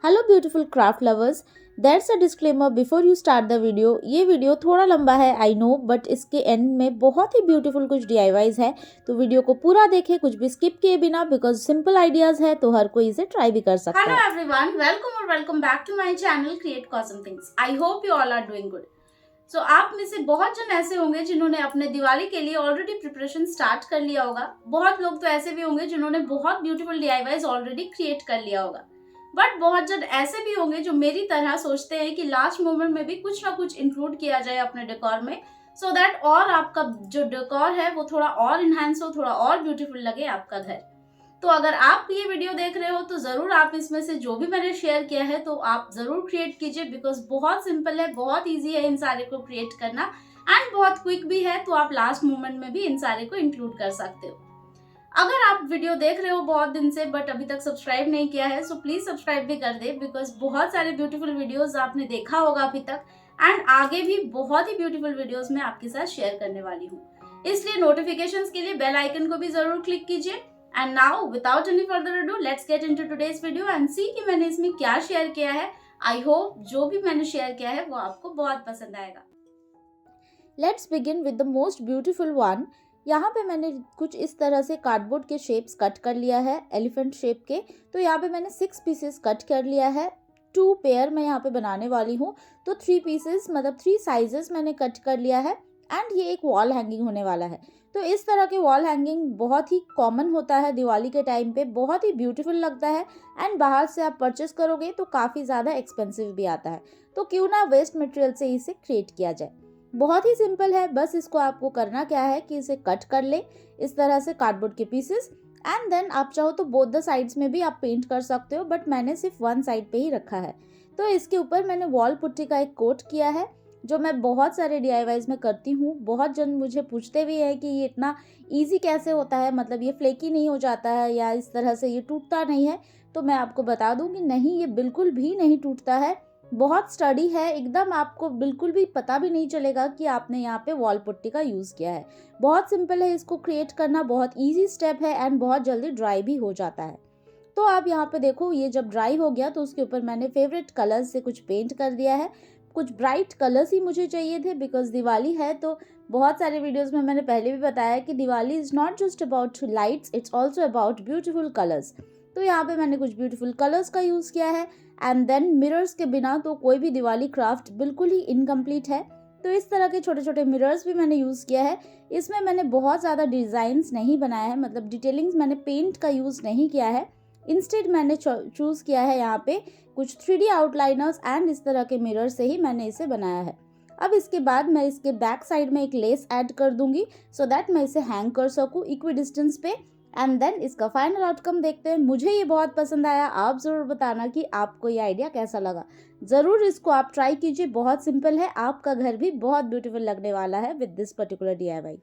Hello beautiful craft lovers, that's a disclaimer before you start the video. ये video थोड़ा लंबा है I know, but इसके and में बहुत ही ब्यूटीफुल कुछ DIYs है, तो वीडियो को पूरा देखें कुछ भी स्किप किए बिना, बिकॉज सिंपल आइडियाज है तो हर कोई इसे ट्राई भी कर सकता है। Hello everyone, welcome back to my channel Create Cosm Things. I hope you all are doing good. So आप में से बहुत जन ऐसे होंगे जिन्होंने अपने दिवाली के लिए ऑलरेडी प्रिपरेशन स्टार्ट कर लिया होगा। बहुत लोग तो ऐसे भी होंगे जिन्होंने बहुत ब्यूटीफुल DIYs ऑलरेडी क्रिएट कर लिया होगा। बट बहुत जन ऐसे भी होंगे जो मेरी तरह सोचते हैं कि लास्ट मोमेंट में भी कुछ ना कुछ इंक्लूड किया जाए अपने डेकोर में, सो दैट और आपका जो डेकोर है वो थोड़ा और इनहैंस हो, थोड़ा और ब्यूटीफुल लगे आपका घर। तो अगर आप ये वीडियो देख रहे हो तो जरूर आप इसमें से जो भी मैंने शेयर किया है तो आप जरूर क्रिएट कीजिए, बिकॉज बहुत सिंपल है, बहुत इजी है इन सारे को क्रिएट करना एंड बहुत क्विक भी है। तो आप लास्ट मोमेंट में भी इन सारे को इंक्लूड कर सकते हो। अगर आप वीडियो देख रहे हो बहुत दिन से बट अभी तक सब्सक्राइब नहीं किया है, सो प्लीज सब्सक्राइब भी कर दे, बिकॉज बहुत सारे ब्यूटीफुल वीडियोस आपने देखा होगा अभी तक एंड आगे भी बहुत ही ब्यूटीफुल वीडियोस मैं आपके साथ शेयर करने वाली हूँ। इसलिए नोटिफिकेशंस के लिए बेल आइकन को भी जरूर क्लिक कीजिए। And now without any further ado let's get into today's video and see कि मैंने इसमें क्या शेयर किया है। आई होप जो भी मैंने शेयर किया है वो आपको बहुत पसंद आएगा। Let's begin with the most beautiful one. यहाँ पे मैंने कुछ इस तरह से कार्डबोर्ड के शेप्स कट कर लिया है, एलिफेंट शेप के। तो यहाँ पे मैंने 6 पीसेस कट कर लिया है, 2 पेयर मैं यहाँ पे बनाने वाली हूँ। तो 3 पीसेस मतलब 3 साइजेस मैंने कट कर लिया है एंड ये एक वॉल हैंगिंग होने वाला है। तो इस तरह के वॉल हैंगिंग बहुत ही कॉमन होता है दिवाली के टाइम पे, बहुत ही ब्यूटीफुल लगता है एंड बाहर से आप परचेस करोगे तो काफ़ी ज़्यादा एक्सपेंसिव भी आता है। तो क्यों ना वेस्ट मटेरियल से इसे क्रिएट किया जाए। बहुत ही सिंपल है, बस इसको आपको करना क्या है कि इसे कट कर ले इस तरह से कार्डबोर्ड के पीसेस एंड देन आप चाहो तो बोथ द साइड्स में भी आप पेंट कर सकते हो, बट मैंने सिर्फ वन साइड पे ही रखा है। तो इसके ऊपर मैंने वॉल पुट्टी का एक कोट किया है, जो मैं बहुत सारे DIYs में करती हूँ। बहुत जन मुझे पूछते भी हैं कि ये इतना ईजी कैसे होता है, मतलब ये फ्लेकी नहीं हो जाता है या इस तरह से ये टूटता नहीं है। तो मैं आपको बता दूँ कि नहीं, ये बिल्कुल भी नहीं टूटता है, बहुत स्टडी है एकदम, आपको बिल्कुल भी पता भी नहीं चलेगा कि आपने यहाँ पे वॉल पुट्टी का यूज़ किया है। बहुत सिंपल है इसको क्रिएट करना, बहुत इजी स्टेप है एंड बहुत जल्दी ड्राई भी हो जाता है। तो आप यहाँ पे देखो, ये जब ड्राई हो गया तो उसके ऊपर मैंने फेवरेट कलर्स से कुछ पेंट कर दिया है। कुछ ब्राइट कलर्स ही मुझे चाहिए थे, बिकॉज दिवाली है। तो बहुत सारे वीडियोस में मैंने पहले भी बताया कि Diwali is not just about lights, it's also about beautiful colours. तो यहाँ पे मैंने कुछ ब्यूटीफुल कलर्स का यूज़ किया है एंड देन मिरर्स के बिना तो कोई भी दिवाली क्राफ्ट बिल्कुल ही इनकम्प्लीट है। तो इस तरह के छोटे छोटे मिरर्स भी मैंने यूज़ किया है। इसमें मैंने बहुत ज़्यादा डिज़ाइंस नहीं बनाया है, मतलब डिटेलिंग्स मैंने पेंट का यूज़ नहीं किया है। इंस्टेड मैंने चूज़ किया है यहाँ पे कुछ 3D आउटलाइनर्स एंड इस तरह के मिरर से ही मैंने इसे बनाया है। अब इसके बाद मैं इसके बैक साइड में एक लेस ऐड कर दूंगी, सो दैट मैं इसे हैंग कर सकूँ इक्वी डिस्टेंस पे एंड देन इसका फाइनल आउटकम देखते हैं। मुझे ये बहुत पसंद आया, आप ज़रूर बताना कि आपको ये आइडिया कैसा लगा। ज़रूर इसको आप ट्राई कीजिए, बहुत सिंपल है, आपका घर भी बहुत ब्यूटीफुल लगने वाला है with this particular DIY।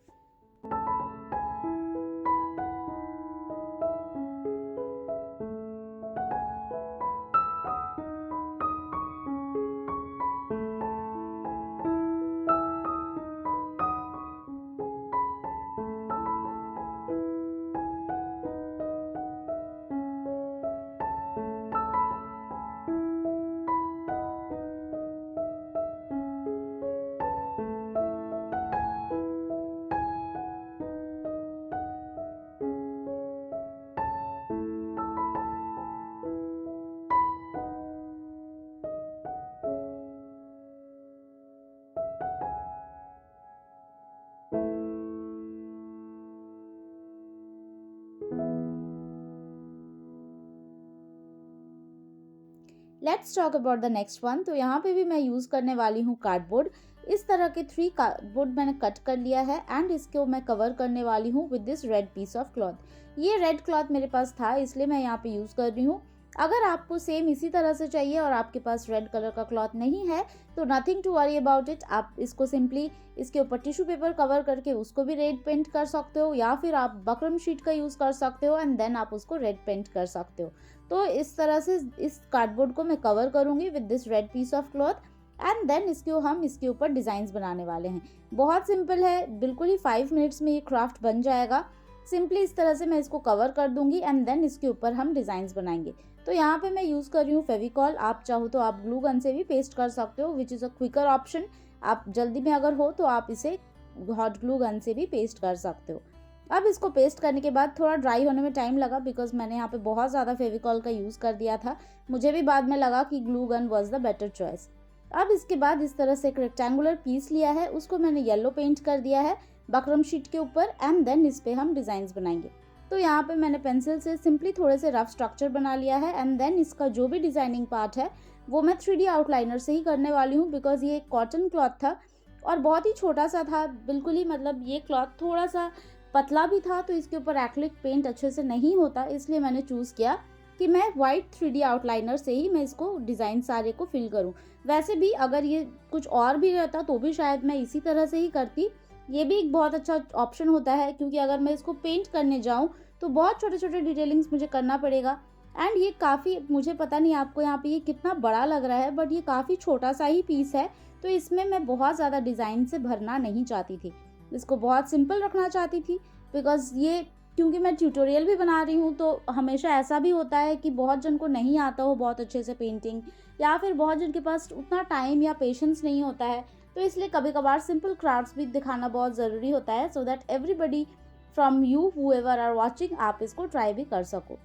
Let's talk about the next one. तो यहाँ पे भी मैं यूज़ करने वाली हूँ कार्डबोर्ड। इस तरह के 3 कार्डबोर्ड मैंने कट कर लिया है एंड इसको मैं कवर करने वाली हूँ with this red piece of cloth. ये रेड क्लॉथ मेरे पास था इसलिए मैं यहाँ पे यूज़ कर रही हूँ। अगर आपको सेम इसी तरह से चाहिए और आपके पास रेड कलर का क्लॉथ नहीं है तो nothing to worry about it, आप इसको सिंपली इसके ऊपर टिश्यू पेपर कवर करके उसको भी रेड पेंट कर सकते हो, या फिर आप बकरम शीट का यूज़ कर सकते हो एंड देन आप उसको रेड पेंट कर सकते हो। तो इस तरह से इस कार्डबोर्ड को मैं कवर करूँगी with this red piece of cloth and then हम इसके ऊपर डिज़ाइंस बनाने वाले हैं। बहुत सिंपल है, बिल्कुल ही 5 मिनट्स में ये क्राफ्ट बन जाएगा। सिंपली इस तरह से मैं इसको कवर कर दूंगी एंड देन इसके ऊपर हम डिज़ाइंस बनाएंगे। तो यहाँ पे मैं यूज़ कर रही हूँ फेविकॉल। आप चाहो तो आप ग्लू गन से भी पेस्ट कर सकते हो, which is a quicker option. आप जल्दी में अगर हो तो आप इसे हॉट ग्लू गन से भी पेस्ट कर सकते हो। अब इसको पेस्ट करने के बाद थोड़ा ड्राई होने में टाइम लगा, बिकॉज मैंने यहाँ पे बहुत ज़्यादा फेविकॉल का यूज़ कर दिया था। मुझे भी बाद में लगा कि glue gun was the better choice. अब इसके बाद इस तरह से एक रेक्टेंगुलर पीस लिया है, उसको मैंने येलो पेंट कर दिया है बकरम शीट के ऊपर, एंड देन इस पे हम डिज़ाइंस बनाएंगे। तो यहाँ पे मैंने पेंसिल से सिंपली थोड़े से रफ स्ट्रक्चर बना लिया है, एंड देन इसका जो भी डिज़ाइनिंग पार्ट है वो मैं 3D आउटलाइनर से ही करने वाली हूँ, बिकॉज ये एक कॉटन क्लॉथ था और बहुत ही छोटा सा था, बिल्कुल ही मतलब ये क्लॉथ थोड़ा सा पतला भी था, तो इसके ऊपर एक्रिलिक पेंट अच्छे से नहीं होता, इसलिए मैंने चूज़ किया कि मैं वाइट 3D आउटलाइनर से ही मैं इसको डिज़ाइन सारे को फिल करूँ। वैसे भी अगर ये कुछ और भी रहता तो भी शायद मैं इसी तरह से ही करती। ये भी एक बहुत अच्छा ऑप्शन होता है, क्योंकि अगर मैं इसको पेंट करने जाऊँ तो बहुत छोटे छोटे डिटेलिंग्स मुझे करना पड़ेगा। एंड ये काफ़ी, मुझे पता नहीं आपको यहाँ पे ये कितना बड़ा लग रहा है, बट ये काफ़ी छोटा सा ही पीस है, तो इसमें मैं बहुत ज़्यादा डिज़ाइन से भरना नहीं चाहती थी। इसको बहुत सिंपल रखना चाहती थी, बिकॉज ये क्योंकि मैं ट्यूटोरियल भी बना रही हूँ, तो हमेशा ऐसा भी होता है कि बहुत जन को नहीं आता हो बहुत अच्छे से पेंटिंग, या फिर बहुत जन के पास उतना टाइम या पेशेंस नहीं होता है, तो इसलिए कभी कभार सिंपल क्राफ्ट्स भी दिखाना बहुत ज़रूरी होता है, so that everybody from you whoever are watching आप इसको ट्राई भी कर सको।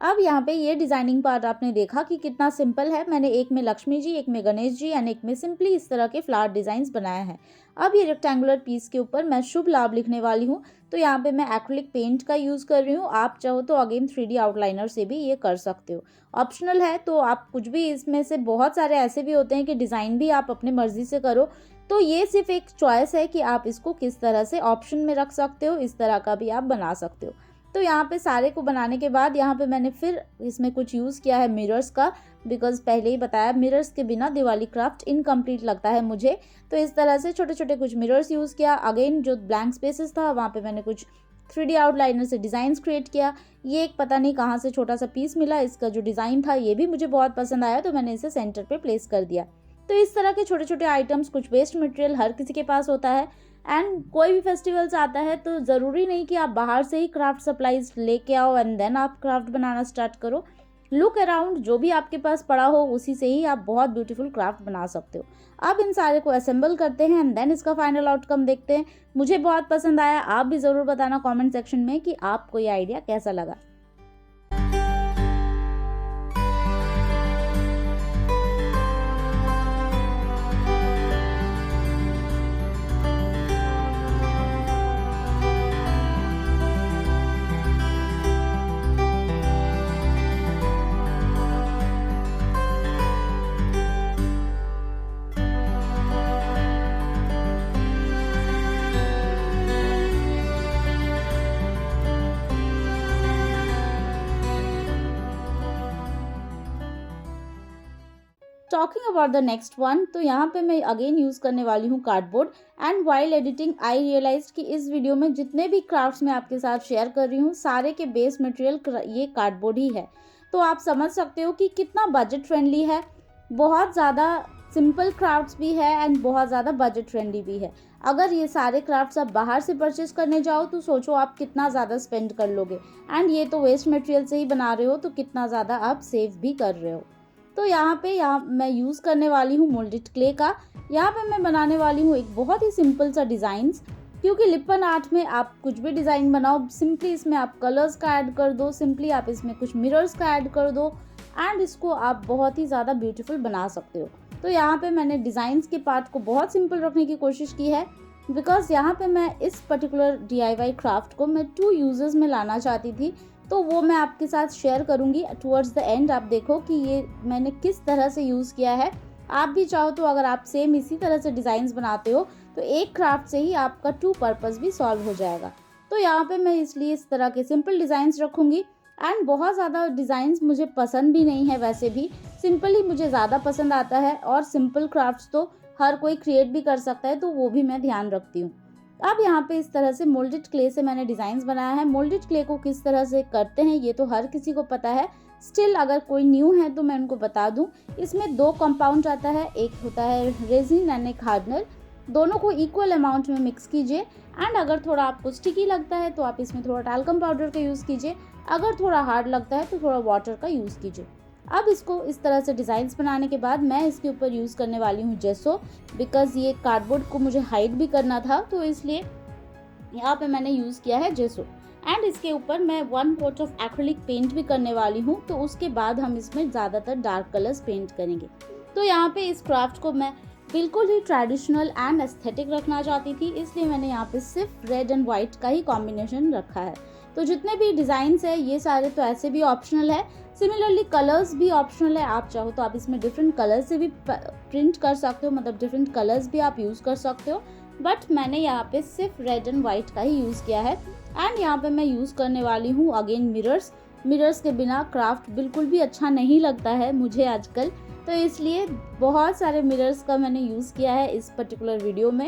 अब यहाँ पे ये डिज़ाइनिंग पार्ट आपने देखा कि कितना सिंपल है। मैंने एक में लक्ष्मी जी, एक में गणेश जी एंड एक में सिंपली इस तरह के फ्लावर डिज़ाइंस बनाया है। अब ये रेक्टेंगुलर पीस के ऊपर मैं शुभ लाभ लिखने वाली हूँ, तो यहाँ पे मैं एक्रिलिक पेंट का यूज़ कर रही हूँ। आप चाहो तो अगेन 3D आउटलाइनर से भी ये कर सकते हो, ऑप्शनल है, तो आप कुछ भी इसमें से, बहुत सारे ऐसे भी होते हैं कि डिज़ाइन भी आप अपने मर्जी से करो, तो ये सिर्फ एक चॉइस है कि आप इसको किस तरह से ऑप्शन में रख सकते हो, इस तरह का भी आप बना सकते हो। तो यहाँ पे सारे को बनाने के बाद यहाँ पे मैंने फिर इसमें कुछ यूज़ किया है मिरर्स का, बिकॉज पहले ही बताया मिरर्स के बिना दिवाली क्राफ्ट इनकम्प्लीट लगता है मुझे। तो इस तरह से छोटे छोटे कुछ मिरर्स यूज़ किया। अगेन जो ब्लैंक स्पेसेस था वहाँ पे मैंने कुछ 3D आउटलाइनर से डिज़ाइंस क्रिएट किया। ये एक पता नहीं कहाँ से छोटा सा पीस मिला, इसका जो डिज़ाइन था ये भी मुझे बहुत पसंद आया, तो मैंने इसे सेंटर पे प्लेस कर दिया। तो इस तरह के छोटे छोटे आइटम्स, कुछ वेस्ट मटेरियल हर किसी के पास होता है, एंड कोई भी फेस्टिवल्स आता है तो ज़रूरी नहीं कि आप बाहर से ही क्राफ्ट सप्लाईज लेके आओ एंड देन आप क्राफ्ट बनाना स्टार्ट करो। लुक अराउंड, जो भी आपके पास पड़ा हो उसी से ही आप बहुत ब्यूटीफुल क्राफ्ट बना सकते हो। अब इन सारे को असेंबल करते हैं एंड देन इसका फाइनल आउटकम देखते हैं। मुझे बहुत पसंद आया, आप भी ज़रूर बताना कमेंट सेक्शन में कि आपको ये आइडिया कैसा लगा। Talking about the next one, तो यहाँ पे मैं अगेन यूज़ करने वाली हूँ cardboard. And while editing I realise कि इस वीडियो में जितने भी क्राफ्ट्स मैं आपके साथ शेयर कर रही हूँ सारे के बेस मटेरियल ये कार्डबोर्ड ही है। तो आप समझ सकते हो कि कितना बजट फ्रेंडली है। बहुत ज़्यादा सिंपल क्राफ्ट्स भी है एंड बहुत ज़्यादा बजट फ्रेंडली भी है। अगर ये सारे क्राफ्ट्स आप बाहर से परचेज करने जाओ तो सोचो आप कितना ज़्यादा स्पेंड कर लोगे, एंड ये तो वेस्ट मटेरियल से ही बना रहे हो, तो कितना ज़्यादा आप सेव भी कर रहे हो। तो यहाँ मैं यूज़ करने वाली हूँ मोल्डेड क्ले का। यहाँ पे मैं बनाने वाली हूँ एक बहुत ही सिंपल सा डिज़ाइंस, क्योंकि लिपन आर्ट में आप कुछ भी डिज़ाइन बनाओ, सिंपली इसमें आप कलर्स का ऐड कर दो, सिंपली आप इसमें कुछ मिरर्स का ऐड कर दो एंड इसको आप बहुत ही ज़्यादा ब्यूटीफुल बना सकते हो। तो यहाँ पे मैंने डिज़ाइंस के पार्ट को बहुत सिंपल रखने की कोशिश की है, बिकॉज यहाँ पे मैं इस पर्टिकुलर DIY क्राफ्ट को मैं 2 यूजेस में लाना चाहती थी, तो वो मैं आपके साथ शेयर करूँगी टुवर्ड्स द एंड। आप देखो कि ये मैंने किस तरह से यूज़ किया है। आप भी चाहो तो अगर आप सेम इसी तरह से डिज़ाइंस बनाते हो तो एक क्राफ्ट से ही आपका 2 पर्पस भी सॉल्व हो जाएगा। तो यहाँ पे मैं इसलिए इस तरह के सिंपल डिज़ाइंस रखूँगी, एंड बहुत ज़्यादा डिज़ाइंस मुझे पसंद भी नहीं है, वैसे भी सिंपल ही मुझे ज़्यादा पसंद आता है, और सिंपल क्राफ्ट्स तो हर कोई क्रिएट भी कर सकता है, तो वो भी मैं ध्यान रखती हूँ। अब यहाँ पे इस तरह से मोल्डेड क्ले से मैंने डिज़ाइंस बनाया है। मोल्डेड क्ले को किस तरह से करते हैं ये तो हर किसी को पता है, स्टिल अगर कोई न्यू है तो मैं उनको बता दूं। इसमें 2 कंपाउंड आता है, एक होता है रेजिन एंड एक हार्डनर। दोनों को इक्वल अमाउंट में मिक्स कीजिए एंड अगर थोड़ा आपको स्टिकी लगता है तो आप इसमें थोड़ा टैल्कम पाउडर का यूज़ कीजिए, अगर थोड़ा हार्ड लगता है तो थोड़ा वाटर का यूज़ कीजिए। अब इसको इस तरह से डिज़ाइंस बनाने के बाद मैं इसके ऊपर यूज़ करने वाली हूँ जेसो, बिकॉज़ ये कार्डबोर्ड को मुझे हाइड भी करना था, तो इसलिए यहाँ पे मैंने यूज़ किया है जेसो। एंड इसके ऊपर मैं 1 कोट ऑफ एक्रिलिक पेंट भी करने वाली हूँ, तो उसके बाद हम इसमें ज़्यादातर डार्क कलर्स पेंट करेंगे। तो यहाँ पे इस क्राफ्ट को मैं बिल्कुल ही ट्रेडिशनल एंड एस्थेटिक रखना चाहती थी, इसलिए मैंने यहाँ पे सिर्फ रेड एंड वाइट का ही कॉम्बिनेशन रखा है। तो जितने भी डिज़ाइंस है ये सारे तो ऐसे भी ऑप्शनल है, सिमिलरली कलर्स भी ऑप्शनल है। आप चाहो तो आप इसमें डिफरेंट कलर्स से भी प्रिंट कर सकते हो, मतलब डिफरेंट कलर्स भी आप यूज़ कर सकते हो, बट मैंने यहाँ पे सिर्फ रेड एंड वाइट का ही यूज़ किया है। एंड यहाँ पे मैं यूज़ करने वाली हूँ अगेन मिरर्स के बिना क्राफ्ट बिल्कुल भी अच्छा नहीं लगता है मुझे आजकल, तो इसलिए बहुत सारे मिरर्स का मैंने यूज़ किया है इस पर्टिकुलर वीडियो में।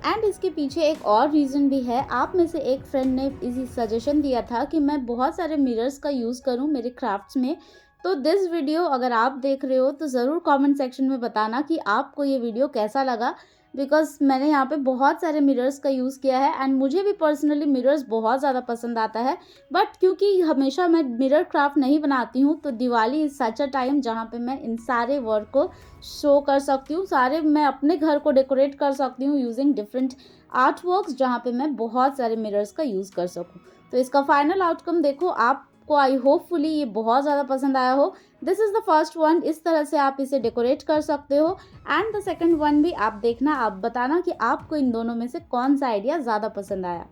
एंड इसके पीछे एक और रीज़न भी है। आप में से एक फ्रेंड ने इसी सजेशन दिया था कि मैं बहुत सारे मिरर्स का यूज़ करूं मेरे क्राफ्ट्स में, तो दिस वीडियो अगर आप देख रहे हो तो ज़रूर कमेंट सेक्शन में बताना कि आपको ये वीडियो कैसा लगा, बिकॉज मैंने यहाँ पे बहुत सारे मिरर्स का यूज़ किया है एंड मुझे भी पर्सनली मिरर्स बहुत ज़्यादा पसंद आता है। बट क्योंकि हमेशा मैं मिरर क्राफ्ट नहीं बनाती हूँ, तो Diwali is such a time जहाँ पे मैं इन सारे वर्क को शो कर सकती हूँ, सारे मैं अपने घर को डेकोरेट कर सकती हूँ यूजिंग डिफरेंट आर्ट वर्क्स, जहाँ पे मैं बहुत सारे मिरर्स का यूज़ कर सकूँ। तो इसका फाइनल आउटकम देखो, आपको आई होपफुली ये बहुत ज़्यादा पसंद आया हो। This is the first one, इस तरह से आप इसे डेकोरेट कर सकते हो। एंड द सेकंड वन भी आप देखना, आप बताना कि आपको इन दोनों में से कौन सा आइडिया ज़्यादा पसंद आया।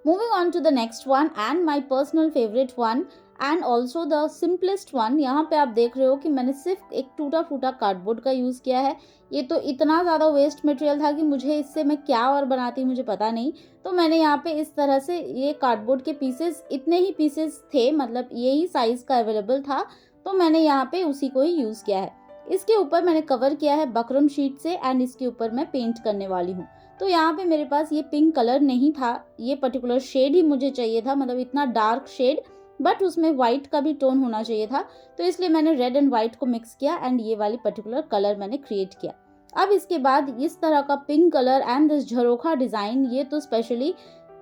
Moving on to the next one and my personal favorite one and also the simplest one, यहाँ पे आप देख रहे हो कि मैंने सिर्फ एक टूटा फूटा कार्डबोर्ड का यूज़ किया है। ये तो इतना ज़्यादा वेस्ट मटेरियल था कि मुझे इससे मैं क्या और बनाती मुझे पता नहीं। तो मैंने यहाँ पे इस तरह से ये कार्डबोर्ड के पीसेस, इतने ही पीसेस थे, मतलब यही साइज़ का अवेलेबल था, तो मैंने यहाँ पे उसी को ही यूज़ किया है। इसके ऊपर मैंने कवर किया है बकरम शीट से एंड इसके ऊपर मैं पेंट करने वाली हूँ। तो यहाँ पे मेरे पास ये पिंक कलर नहीं था, ये पर्टिकुलर शेड ही मुझे चाहिए था, मतलब इतना डार्क शेड, बट उसमें वाइट का भी टोन होना चाहिए था, तो इसलिए मैंने रेड एंड वाइट को मिक्स किया एंड ये वाली पर्टिकुलर कलर मैंने क्रिएट किया। अब इसके बाद इस तरह का पिंक कलर एंड दिस झरोखा डिज़ाइन, ये तो स्पेशली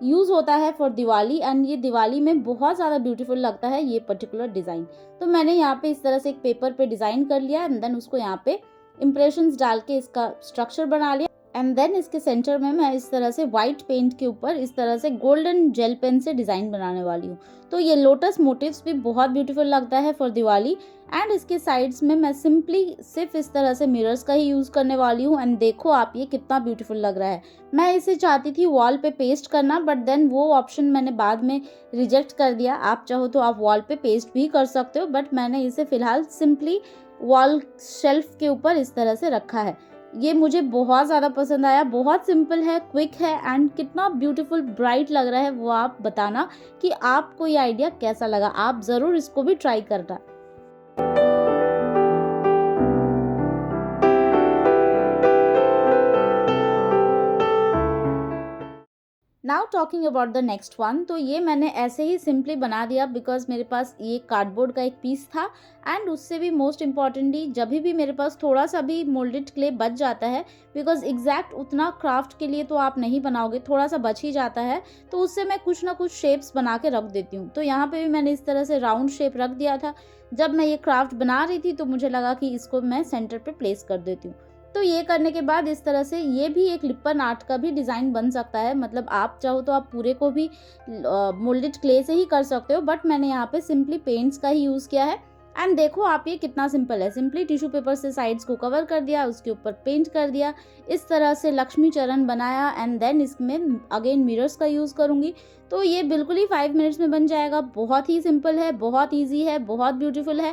यूज़ होता है फॉर दिवाली एंड ये दिवाली में बहुत ज़्यादा ब्यूटीफुल लगता है ये पर्टिकुलर डिज़ाइन। तो मैंने यहाँ पे इस तरह से एक पेपर पे डिज़ाइन कर लिया एंड देन उसको यहाँ पे इम्प्रेशंस डाल के इसका स्ट्रक्चर बना लिया एंड देन इसके सेंटर में मैं इस तरह से वाइट पेंट के ऊपर इस तरह से गोल्डन जेल पेन से डिज़ाइन बनाने वाली हूँ। तो ये लोटस मोटिव्स भी बहुत ब्यूटीफुल लगता है फॉर दिवाली। एंड इसके साइड्स में मैं सिंपली सिर्फ इस तरह से मिरर्स का ही यूज़ करने वाली हूँ एंड देखो आप ये कितना ब्यूटीफुल लग रहा है। मैं इसे चाहती थी वॉल पे पेस्ट करना, बट देन वो ऑप्शन मैंने बाद में रिजेक्ट कर दिया। आप चाहो तो आप वॉल पे पेस्ट भी कर सकते हो, बट मैंने इसे फ़िलहाल सिंपली वॉल शेल्फ के ऊपर इस तरह से रखा है। ये मुझे बहुत ज़्यादा पसंद आया, बहुत सिंपल है, क्विक है एंड कितना ब्यूटीफुल ब्राइट लग रहा है वो आप बताना कि आपको ये आइडिया कैसा लगा। आप ज़रूर इसको भी ट्राई करना। Now talking about the next one, तो ये मैंने ऐसे ही सिंपली बना दिया बिकॉज मेरे पास ये कार्डबोर्ड का एक पीस था एंड उससे भी मोस्ट इम्पॉर्टेंटली जब भी मेरे पास थोड़ा सा भी मोल्डेड क्ले बच जाता है, बिकॉज एग्जैक्ट उतना क्राफ्ट के लिए तो आप नहीं बनाओगे, थोड़ा सा बच ही जाता है, तो उससे मैं कुछ ना कुछ शेप्स बना के रख देती हूँ। तो यहाँ पे भी मैंने इस तरह से राउंड शेप रख दिया था। जब मैं ये क्राफ्ट बना रही थी तो मुझे लगा कि इसको मैं सेंटर पे प्लेस कर देती हूँ। तो ये करने के बाद इस तरह से ये भी एक लिपन आर्ट का भी डिज़ाइन बन सकता है, मतलब आप चाहो तो आप पूरे को भी मोल्डेड क्ले से ही कर सकते हो, बट मैंने यहाँ पे सिंपली पेंट्स का ही यूज़ किया है एंड देखो आप ये कितना सिंपल है, सिंपली टिश्यू पेपर से साइड्स को कवर कर दिया, उसके ऊपर पेंट कर दिया, इस तरह से लक्ष्मी चरण बनाया एंड देन इसमें अगेन मिरर्स का यूज़ करूँगी। तो ये बिल्कुल ही 5 मिनट्स में बन जाएगा। बहुत ही सिंपल है, बहुत ईजी है, बहुत ब्यूटीफुल है।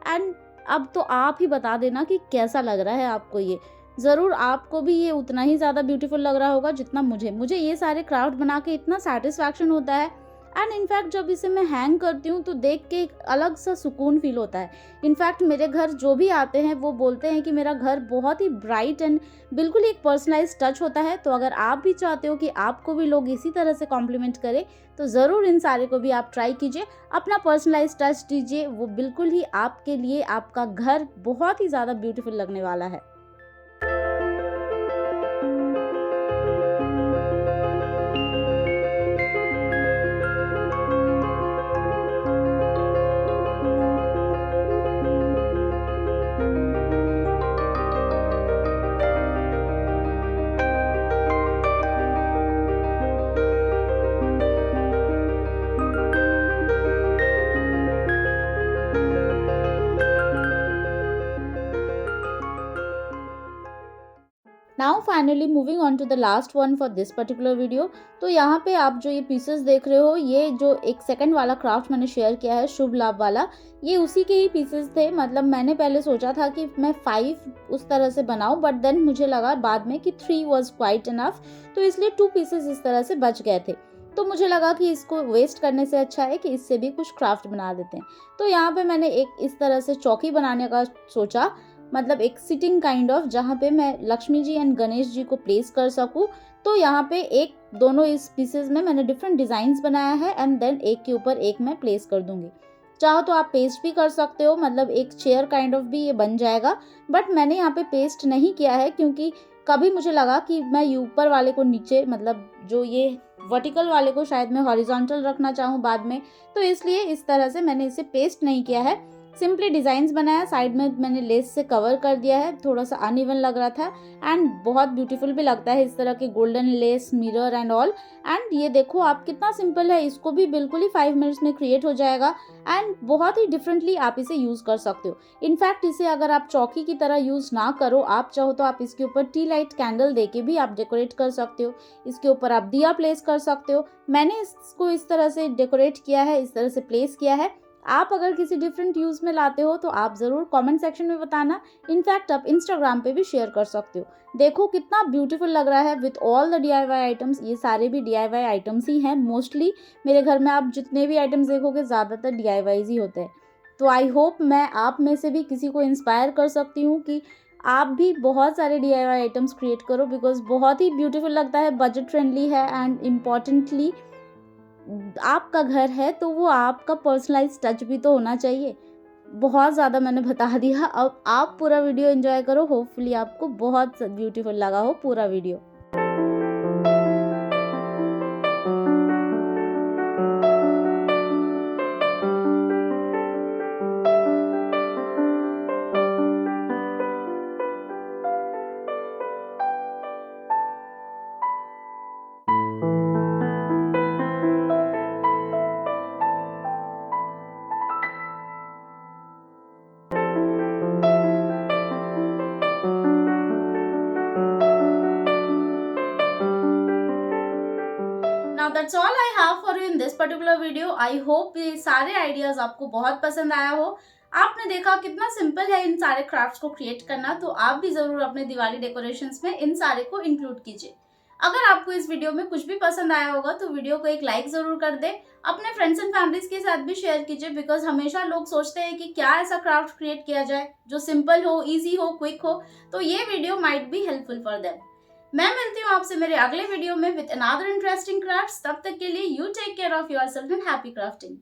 एंड अब तो आप ही बता देना कि कैसा लग रहा है आपको ये। ज़रूर आपको भी ये उतना ही ज़्यादा ब्यूटीफुल लग रहा होगा जितना मुझे ये सारे क्राफ्ट बना के इतना सैटिस्फैक्शन होता है। एंड इनफैक्ट जब इसे मैं हैंग करती हूँ तो देख के एक अलग सा सुकून फील होता है। इनफैक्ट मेरे घर जो भी आते हैं वो बोलते हैं कि मेरा घर बहुत ही ब्राइट एंड बिल्कुल ही एक पर्सनलाइज टच होता है। तो अगर आप भी चाहते हो कि आपको भी लोग इसी तरह से कॉम्प्लीमेंट करें तो ज़रूर इन सारे को भी आप ट्राई कीजिए, अपना पर्सनलाइज टच दीजिए। वो बिल्कुल ही आपके लिए आपका घर बहुत ही ज़्यादा ब्यूटीफुल लगने वाला है। Now finally moving on to the last one for this particular video. तो यहाँ पे आप जो ये पीसेस देख रहे हो, ये जो एक सेकंड वाला क्राफ्ट मैंने शेयर किया है शुभ लाभ वाला, ये उसी के ही पीसेस थे। मतलब मैंने पहले सोचा था कि मैं 5 उस तरह से बनाऊं, बट देन मुझे लगा बाद में कि 3 वॉज क्वाइट इनफ, तो इसलिए 2 पीसेस इस तरह से बच गए थे। तो मुझे लगा कि इसको वेस्ट करने से अच्छा है कि इससे भी कुछ क्राफ्ट बना देते हैं। तो यहाँ पे मैंने एक इस तरह से चौकी बनाने का सोचा, मतलब एक सिटिंग काइंड ऑफ, जहाँ पे मैं लक्ष्मी जी एंड गणेश जी को प्लेस कर सकूँ। तो यहाँ पे एक दोनों इस पीसेस में मैंने डिफरेंट डिज़ाइंस बनाया है एंड देन एक के ऊपर एक मैं प्लेस कर दूंगी। चाहो तो आप पेस्ट भी कर सकते हो, मतलब एक चेयर काइंड ऑफ भी ये बन जाएगा, बट मैंने यहाँ पे पेस्ट नहीं किया है क्योंकि कभी मुझे लगा कि मैं ये ऊपर वाले को नीचे, मतलब जो ये वर्टिकल वाले को शायद मैं हॉरिजॉन्टल रखना चाहूँ बाद में, तो इसलिए इस तरह से मैंने इसे पेस्ट नहीं किया है। सिंपली डिज़ाइंस बनाया, साइड में मैंने लेस से कवर कर दिया है, थोड़ा सा अनइवन लग रहा था एंड बहुत ब्यूटीफुल भी लगता है इस तरह के golden less mirror and all. And ये देखो आप कितना सिंपल है, इसको भी बिल्कुल ही 5 मिनट्स में क्रिएट हो जाएगा एंड बहुत ही डिफरेंटली आप इसे यूज़ कर सकते हो। इनफैक्ट इसे अगर आप चौकी की तरह यूज़ ना करो, आप चाहो तो आप इसके ऊपर टी लाइट कैंडल दे के भी आप डेकोरेट कर सकते हो, इसके ऊपर आप दिया प्लेस कर सकते हो। मैंने इसको इस तरह से डेकोरेट किया है, इस तरह से प्लेस किया है। आप अगर किसी डिफरेंट यूज़ में लाते हो तो आप ज़रूर कमेंट सेक्शन में बताना। इनफैक्ट आप इंस्टाग्राम पे भी शेयर कर सकते हो। देखो कितना ब्यूटीफुल लग रहा है with all the DIY items. ये सारे भी DIY आइटम्स ही हैं मोस्टली। मेरे घर में आप जितने भी आइटम्स देखोगे ज़्यादातर DIYs ही होते हैं। तो आई होप मैं आप में से भी किसी को इंस्पायर कर सकती हूँ कि आप भी बहुत सारे DIY आइटम्स क्रिएट करो, बिकॉज बहुत ही ब्यूटीफुल लगता है, बजट फ्रेंडली है एंड इम्पॉर्टेंटली आपका घर है तो वो आपका पर्सनलाइज टच भी तो होना चाहिए। बहुत ज़्यादा मैंने बता दिया, अब आप पूरा वीडियो एंजॉय करो। होपफुली आपको बहुत ब्यूटीफुल लगा हो पूरा video. Now that's all I have for you in this particular video. I hope ये सारे आइडियाज आपको बहुत पसंद आया हो। आपने देखा कितना सिंपल है इन सारे क्राफ्ट्स को क्रिएट करना, तो आप भी जरूर अपने दिवाली डेकोरेशंस में इन सारे को इंक्लूड कीजिए। अगर आपको इस वीडियो में कुछ भी पसंद आया होगा तो वीडियो को एक लाइक जरूर कर दे, अपने फ्रेंड्स एंड फैमिलीज के साथ भी शेयर कीजिए, बिकॉज हमेशा लोग सोचते हैं कि क्या ऐसा क्राफ्ट क्रिएट किया जाए जो सिंपल हो, ईजी हो, क्विक हो, तो ये video might be helpful for them. मैं मिलती हूँ आपसे मेरे अगले वीडियो में विद अनदर इंटरेस्टिंग क्राफ्ट्स। तब तक के लिए you take care of yourself and happy crafting.